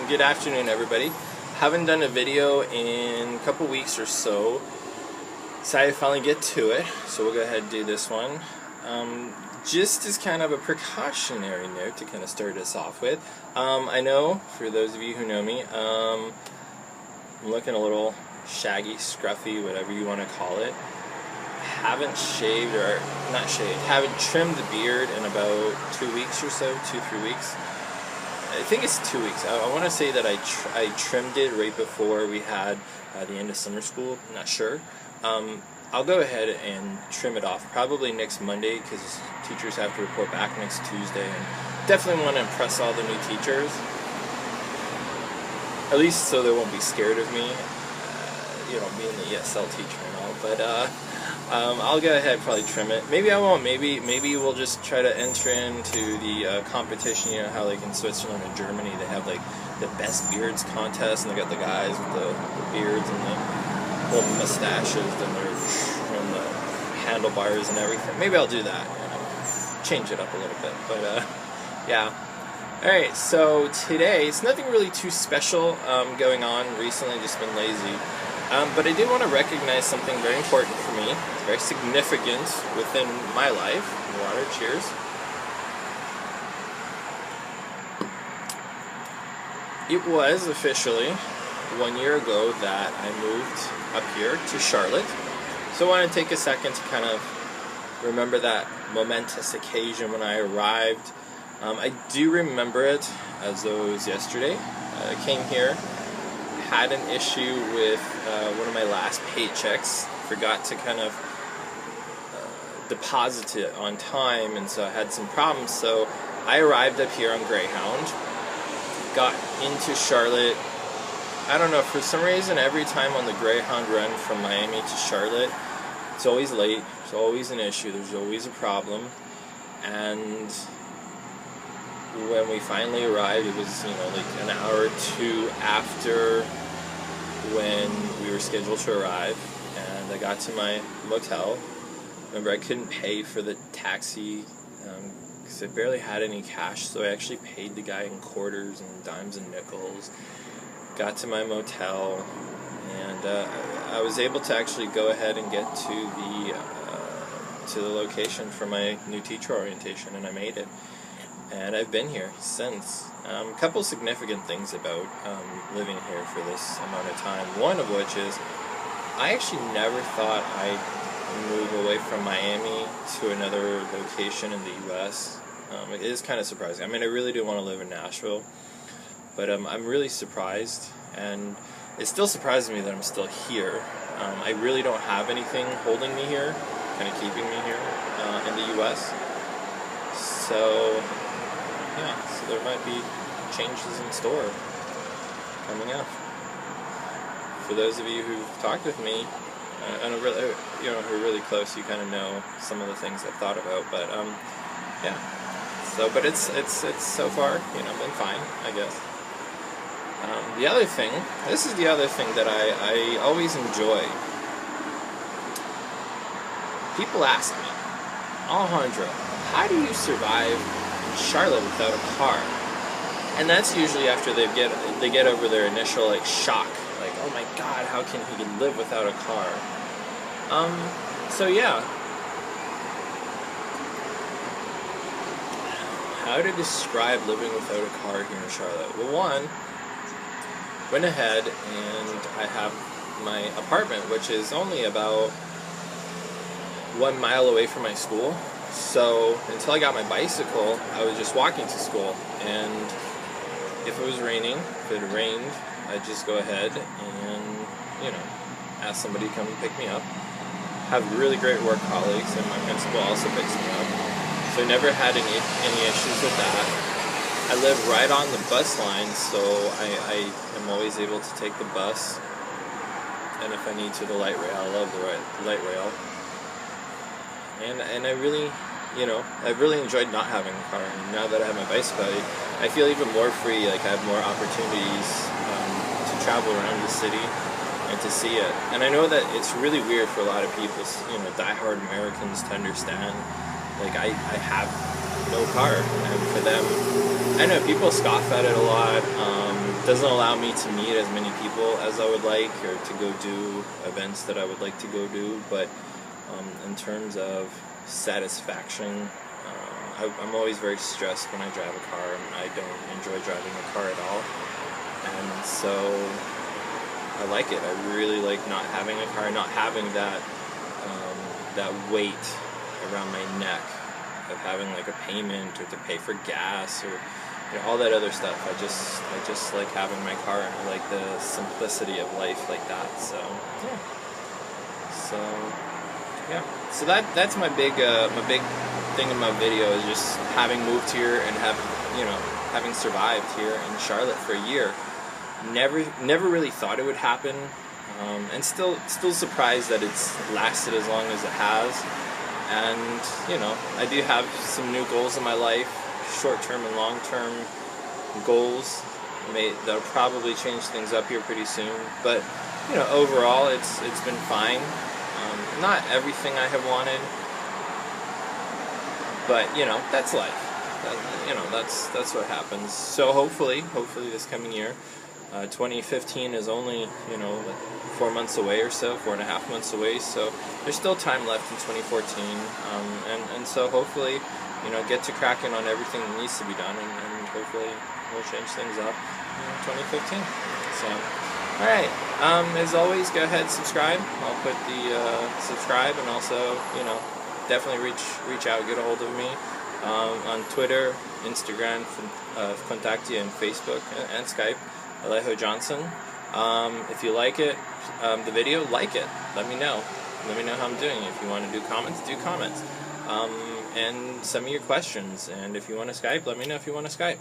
Good afternoon, everybody. Haven't done a video in a couple weeks or so. Decided to finally get to it, so we'll go ahead and do this one. Just as kind of a precautionary note to kind of start us off with. I know, for those of you who know me, I'm looking a little shaggy, scruffy, whatever you want to call it. Haven't shaved, or not shaved, haven't trimmed the beard in about 2 weeks or so, 2-3 weeks. I think it's 2 weeks. I want to say that I trimmed it right before we had the end of summer school. I'm not sure. I'll go ahead and trim it off probably next Monday because teachers have to report back next Tuesday, and definitely want to impress all the new teachers, at least so they won't be scared of me, being the ESL teacher and all. But I'll go ahead and probably trim it. Maybe I won't. Maybe we'll just try to enter into the competition. You know how like in Switzerland and Germany they have like the best beards contest, and they got the guys with the beards and the little mustaches and the handlebars and everything. Maybe I'll do that. Change it up a little bit. But yeah. Alright, so today, it's nothing really too special going on recently, just been lazy. But I did want to recognize something very important for me, very significant within my life. Water, cheers. It was officially 1 year ago that I moved up here to Charlotte. So I want to take a second to kind of remember that momentous occasion when I arrived. I do remember it as though it was yesterday. I came here, had an issue with one of my last paychecks, forgot to kind of deposit it on time, and so I had some problems. So I arrived up here on Greyhound, got into Charlotte. I don't know, for some reason every time on the Greyhound run from Miami to Charlotte, it's always late, it's always an issue, there's always a problem. And when we finally arrived, it was, like an hour or two after when we were scheduled to arrive, and I got to my motel. Remember, I couldn't pay for the taxi because I barely had any cash, so I actually paid the guy in quarters and dimes and nickels. Got to my motel, and I was able to actually go ahead and get to the location for my new teacher orientation, and I made it. And I've been here since. A couple significant things about living here for this amount of time. One of which is, I actually never thought I'd move away from Miami to another location in the U.S. It is kind of surprising. I mean, I really do want to live in Nashville, but I'm really surprised, and it still surprises me that I'm still here. I really don't have anything holding me here, kind of keeping me here in the U.S. So yeah, so there might be changes in store coming up. For those of you who've talked with me, and who are really close, you kind of know some of the things I've thought about. But yeah. So, but it's so far, been fine, I guess. The other thing, this is the other thing that I always enjoy. People ask me, Alejandro, how do you survive Charlotte without a car? And that's usually after they get over their initial shock, like, oh my god, how can he live without a car? So yeah, how to describe living without a car here in Charlotte? Well, one, went ahead and I have my apartment, which is only about 1 mile away from my school. So until I got my bicycle, I was just walking to school, and if it was raining, if it rained, I'd just go ahead and, ask somebody to come and pick me up. Have really great work colleagues, and my principal also picks me up. So I never had any issues with that. I live right on the bus line, so I am always able to take the bus, and if I need to, the light rail. I love the light rail. And I really, I've really enjoyed not having a car. And now that I have my bicycle, I feel even more free. Like, I have more opportunities to travel around the city and to see it. And I know that it's really weird for a lot of people, diehard Americans, to understand. Like, I have no car. And for them, I know people scoff at it a lot. Doesn't allow me to meet as many people as I would like, or to go do events that I would like to go do. But in terms of satisfaction, I'm always very stressed when I drive a car, and I don't enjoy driving a car at all. And so I like it. I really like not having a car, not having that weight around my neck of having like a payment or to pay for gas or all that other stuff. I just like having my car, and I like the simplicity of life like that. So so that's my big thing in my video, is just having moved here and having survived here in Charlotte for a year. Never really thought it would happen, and still surprised that it's lasted as long as it has. And I do have some new goals in my life, short-term and long-term goals. That'll probably change things up here pretty soon. But overall, it's been fine. Not everything I have wanted, but that's life. That's what happens. So hopefully this coming year, 2015 is only 4 months away or so, 4.5 months away. So there's still time left in 2014, and so hopefully get to cracking on everything that needs to be done, and hopefully we'll change things up in 2015. So. Alright, as always, go ahead, subscribe. I'll put the subscribe, and also, definitely reach out, get a hold of me on Twitter, Instagram, Contactia, and Facebook, and Skype, Alejo Johnson. If you like it, the video, like it. Let me know. Let me know how I'm doing. If you want to do comments, do comments. And send me your questions. And if you want to Skype, let me know if you want to Skype.